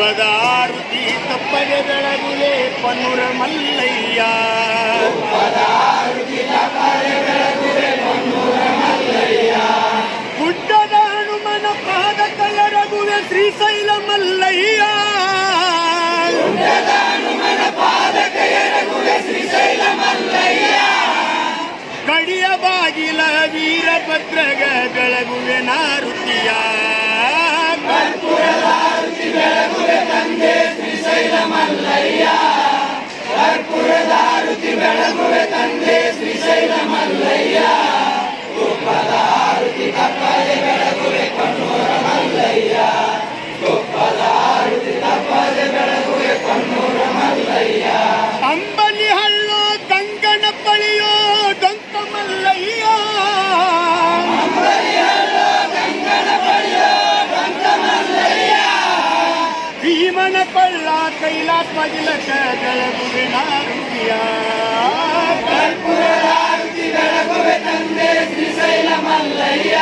ತುಪ್ಪದ ಆರುತಿ ತಪ್ಪದೆ ಬೆಳಗುವೆ ಪನ್ನೂರ ಮಲ್ಲಯ್ಯ. ಗುಡ್ಡದ ಹನುಮನ ಪಾದ ಕೈಯರಗುವೆ ಶ್ರೀಶೈಲ ಮಲ್ಲಯ್ಯ. ಕಡಿಯ ಬಾಗಿಲ ವೀರಭದ್ರಗ ಬೆಳಗುವೆ ನಾರುತಿಯ. ಬೆಳಗುವೆ ತಂದೆ ಶ್ರೀಶೈಲ ಮಲ್ಲಯ್ಯ. ಕರ್ಪೂರದ ಆರುತಿ ಬೆಳಗುವೆ ತಂದೆ ಶ್ರೀಶೈಲ ಮಲ್ಲಯ್ಯ. ತುಪ್ಪದ ಆರುತಿ ತಪ್ಪದೆ ಬೆಳಗುವೆ ಪನ್ನೂರ ಮಲ್ಲಯ್ಯ. ತುಪ್ಪದ ಆರುತಿ ತಪ್ಪದೆ ಬೆಳಗುವೆ ಪನ್ನೂರ ಮಲ್ಲಯ್ಯ. ಅಂಬಲಿ ಹಳ್ಳು ಗಂಗನ ಬಳಿಯೋ ಡೊಂಕ ಮಲ್ಲಯ್ಯ. ಅಂಬಲಿ ಹಳ್ಳು ಗಂಗನ ಬಳಿಯೋ ಡೊಂಕ ಮಲ್ಲಯ್ಯ. ಭೀಮನ ಕೊಳ್ಳ ಕೈಲಾಸ ಮಗಿಲಕ ಬೆಳಗುವೆ ನಾರುತಿಯ. ಕರ್ಪೂರದ ಆರುತಿ ಬೆಳಗುವೆ ತಂದೆ ಶ್ರೀಶೈಲ ಮಲ್ಲಯ್ಯ.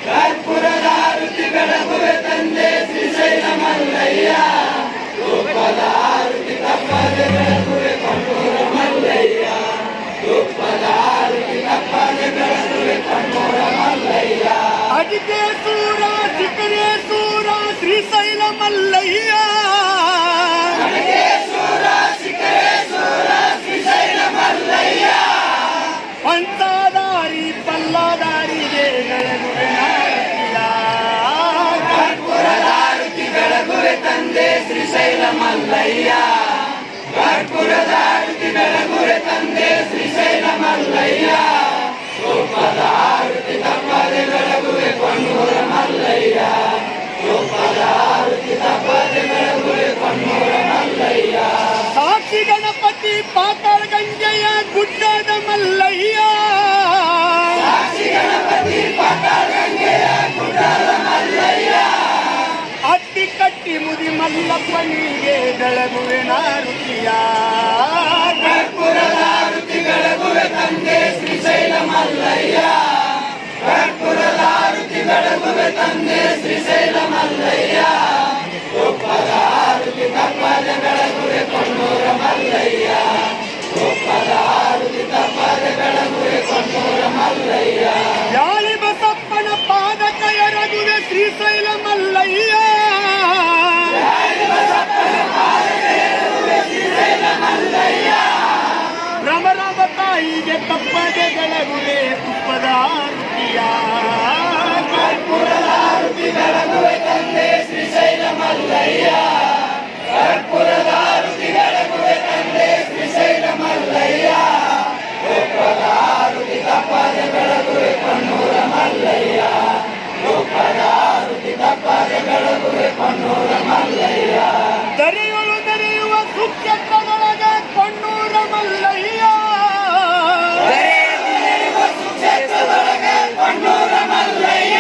ಕರ್ಪೂರದ ಆರುತಿ ಬೆಳಗುವೆ ತಂದೆ ಶ್ರೀಶೈಲ ಮಲ್ಲಯ್ಯ. ತುಪ್ಪದ ಆರುತಿ ತಪ್ಪದೆ ಬೆಳಗುವೆ ಪನ್ನೂರ ಮಲ್ಲಯ್ಯ. ತುಪ್ಪದ ಆರುತಿ ತಪ್ಪದೆ ಬೆಳಗುವೆ ಪನ್ನೂರ ಮಲ್ಲಯ್ಯ. ಅಡಿಕೆ ಸೂರ ಸಿಕ್ಕರೆ ಸೂರ ಶ್ರೀಶೈಲ ಮಲ್ಲಯ್ಯ. ಅಡಿಕೆ ಸೂರ ಸಿಕ್ಕರೆ ಸೂರ ಶ್ರೀಶೈಲ ಮಲ್ಲಯ್ಯ. ಪಂಚದಾರಿ ಪಲ್ಲದಾರಿಗೆ ಬೆಳಗುವೆ ನಾರುತಿಯ. ಕರ್ಪೂರದ ಆರುತಿ ಬೆಳಗುವೆ ತಂದೆ ಶ್ರೀಶೈಲ ಮಲ್ಲಯ್ಯ. ಕರ್ಪೂರದ ಆರುತಿ ಬೆಳಗುವೆ ತಂದೆ ಶ್ರೀಶೈಲ ಮಲ್ಲಯ್ಯ. ತುಪ್ಪದ ಆರುತಿ ತಪ್ಪದೆ ಬೆಳಗುವೆ ಪನ್ನೂರ ಮಲ್ಲಯ್ಯ. ತುಪ್ಪದ ಆರುತಿ ತಪ್ಪದೆ ಬೆಳಗುವೆ ಪನ್ನೂರ ಮಲ್ಲಯ್ಯ. ಸಾಕ್ಷಿ ಗಣಪತಿ ಪಾತಾಳ ಗಂಗೆಯ ಗುಡ್ಡದ ಮಲ್ಲಯ್ಯ. ಸಾಕ್ಷಿ ಗಣಪತಿ ಪಾತಾಳ ಗಂಗೆಯ ಗುಡ್ಡದ ಮಲ್ಲಯ್ಯ. ಅಟ್ಟಿ ಕಟ್ಟಿ ಮುದಿ ಮಲ್ಲಪ್ಪನಿಗೆ ಬೆಳಗುವೆ ನಾರುತಿಯ. ಕರ್ಪೂರದ ಆರುತಿ ಬೆಳಗುವೆ ತಂದೆ ಶ್ರೀಶೈಲ ಮಲ್ಲಯ್ಯ. ಕರ್ಪೂರದ ಆರುತಿ ಬೆಳಗುವೆ ತಂದೆ ಶ್ರೀಶೈಲ ಮಲ್ಲಯ್ಯ. ತುಪ್ಪದ ಆರುತಿ ತಪ್ಪದೆ ಬೆಳಗುವೆ ಪನ್ನೂರ ಮಲ್ಲಯ್ಯ. ತುಪ್ಪದ ಆರುತಿ ತಪ್ಪದೆ ಬೆಳಗುವೆ ಪನ್ನೂರ ಮಲ್ಲಯ್ಯ. ಯಾಳಿ ಬಸಪ್ಪನ ಪಾದ ಕೈಯರಗುವೆ ಶ್ರೀಶೈಲ ಮಲ್ಲಯ್ಯ. ಯಾಳಿ ಬಸಪ್ಪನ ಪಾದ ಕೈಯರಗುವೆ ಶ್ರೀಶೈಲ ಮಲ್ಲಯ್ಯ. ಭ್ರಮರಾಮ ತಾಯಿಗೆ ತಪ್ಪದೆ ಬೆಳಗುವೆ ತುಪ್ಪದ ಆರುತಿಯ. ಕರ್ಪೂರದ ಆರುತಿ ಬೆಳಗುವೆ ತಂದೆ ಶ್ರೀಶೈಲ ಮಲ್ಲಯ್ಯ. ಕರ್ಪೂರದ ಆರುತಿ ಬೆಳಗುವೆ ತಂದೆ ಶ್ರೀಶೈಲ ಮಲ್ಲಯ್ಯ. ತುಪ್ಪದ ಆರುತಿ ತಪ್ಪದೆ ಬೆಳಗುವೆ ಪನ್ನೂರ ಮಲ್ಲಯ್ಯ. ತುಪ್ಪದ ಆರುತಿ ತಪ್ಪದೆ ಬೆಳಗುವೆ ಪನ್ನೂರ ಮಲ್ಲಯ್ಯ. ದರೆಯೊಳು ದರೆಯುವ ಸುಕ್ಷೇತ್ರದೊಳಗ ಪನ್ನೂರ ಮಲ್ಲಯ್ಯ. ಪನ್ನೂರ ಮಲ್ಲಯ್ಯ.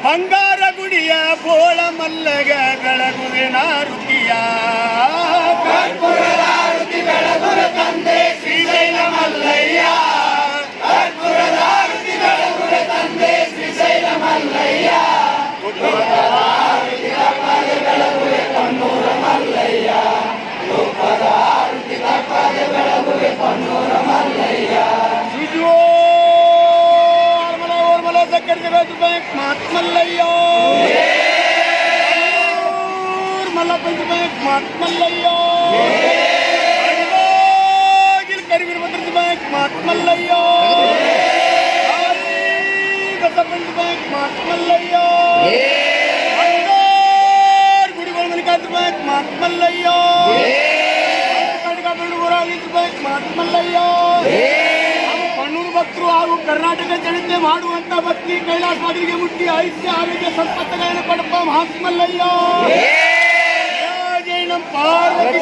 ಬಂಗಾರ ಗುಡಿಯ ಬೋಳ ಮಲ್ಲಗ ಬೆಳಗುವೆ ನಾರುತಿಯ. ಕರ್ಪೂರದ ಆರುತಿ ಬೆಳಗುವೆ ತಂದೆ ಶ್ರೀಶೈಲ ಮಲ್ಲಯ್ಯ. ಕರ್ಪೂರದ ಆರುತಿ ಬೆಳಗುವೆ ತಂದೆ ಶ್ರೀಶೈಲ ಮಲ್ಲಯ್ಯ. ತುಪ್ಪದ ಆರುತಿ ತಪ್ಪದೆ ಬೆಳಗುವೆ ಪನ್ನೂರ ಮಲ್ಲಯ್ಯ. ತುಪ್ಪದ ಆರುತಿ ತಪ್ಪದೆ ಬೆಳಗುವೆ ಪನ್ನೂರ ಮಲ್ಲಯ್ಯ. ಮಲ್ಲಯ್ಯ ಮಲ್ಲಪಂಚ ಬ್ಯಾಂಕ್ ಮಲ್ಲಯ್ಯ. ಕರಿವೀರ ಭದ್ರತ ಬ್ಯಾಂಕ್ ಮಲ್ಲಯ್ಯ. ಬಸಪಂಚ ಬ್ಯಾಂಕ್ ಮಲ್ಲಯ್ಯ. ಗುಡಿಗೋಳ ಮಲ್ಲಿಕಾರ್ಜುನ ಬ್ಯಾಂಕ್ ಮಲ್ಲಯ್ಯ. ಬ್ಯಾಂಕ್ ಮಲ್ಲಯ್ಯ. ಪನ್ನೂರು ಭಕ್ತರು ಹಾಗೂ ಕರ್ನಾಟಕ ಜನತೆ ಮಾಡುವಂತ ಭಕ್ತಿ ಕೈಲಾಸ ಮಗನಿಗೆ ಮುಟ್ಟಿ ಐಶ್ಯ ಆರೋಗ್ಯ ಸಂಪತ್ತುಗಳನ್ನು ಪಡಪ ಮಹಾತ್ಮಲ್ಲಯ್ಯ. ಜೈ ನಮ್ಮ ಪಾರ್ವತಿ.